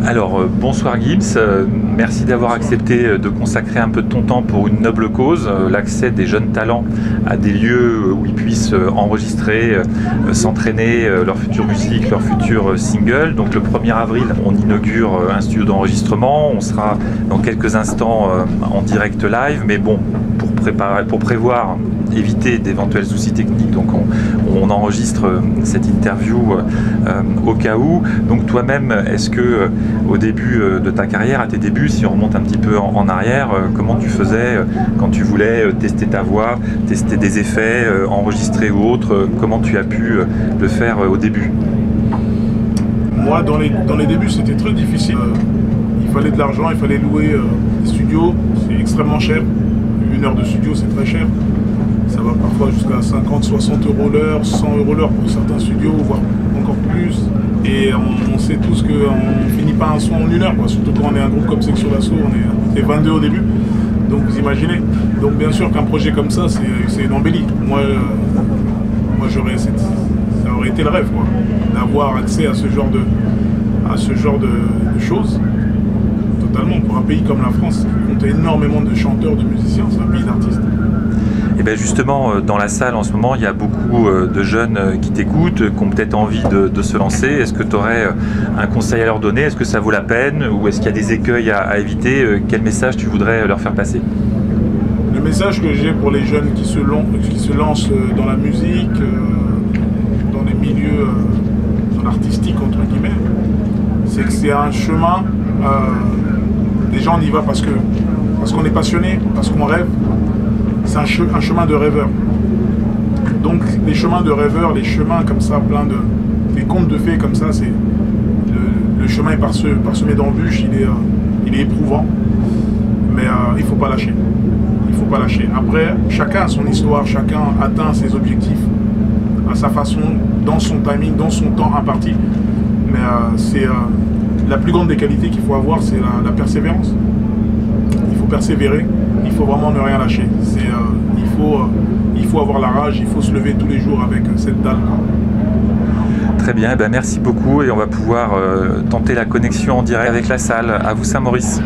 Alors, bonsoir Gibbs, merci d'avoir accepté de consacrer un peu de ton temps pour une noble cause, l'accès des jeunes talents à des lieux où ils puissent enregistrer, s'entraîner leur future musique, leur futur single. Donc le 1er avril, on inaugure un studio d'enregistrement, on sera dans quelques instants en direct live, mais bon, pour prévoir, éviter d'éventuels soucis techniques, donc on enregistre cette interview au cas où. Donc toi-même, est-ce que au début de ta carrière, à tes débuts, si on remonte un petit peu en arrière, comment tu faisais quand tu voulais tester ta voix, tester des effets, enregistrer ou autre, comment tu as pu le faire au début? Moi, dans les débuts, c'était très difficile. Il fallait de l'argent, il fallait louer des studios, c'est extrêmement cher. Une heure de studio, c'est très cher. Ça va parfois jusqu'à 50-60 euros l'heure, 100 euros l'heure pour certains studios, voire encore plus. Et on sait tous qu'on finit pas un son en une heure, quoi. Surtout quand on est un groupe comme Section d'Assaut, on est 22 au début. Donc vous imaginez. Donc bien sûr qu'un projet comme ça, c'est une embellie. Moi ça aurait été le rêve, quoi, d'avoir accès à ce genre de choses. Totalement. Pour un pays comme la France, qui compte énormément de chanteurs, de musiciens, c'est un pays d'artistes. Et bien justement, dans la salle en ce moment, il y a beaucoup de jeunes qui t'écoutent, qui ont peut-être envie de se lancer. Est-ce que tu aurais un conseil à leur donner? Est-ce que ça vaut la peine? Ou est-ce qu'il y a des écueils à éviter? Quel message tu voudrais leur faire passer? Le message que j'ai pour les jeunes qui se lancent dans la musique, dans les milieux artistiques, entre guillemets, c'est que c'est un chemin. Déjà on y va parce qu'on est passionné, parce qu'on rêve. C'est un chemin de rêveur. Donc les chemins de rêveurs, les chemins comme ça, des contes de fées comme ça, c'est le chemin est parsemé d'embûches, il est éprouvant, mais il faut pas lâcher. Il faut pas lâcher. Après, chacun a son histoire, chacun atteint ses objectifs à sa façon, dans son timing, dans son temps imparti. Mais c'est la plus grande des qualités qu'il faut avoir, c'est la persévérance. Il faut persévérer, il faut vraiment ne rien lâcher. Il faut avoir la rage, il faut se lever tous les jours avec cette dalle. Très bien, ben merci beaucoup et on va pouvoir tenter la connexion en direct avec la salle. À vous Saint-Maurice.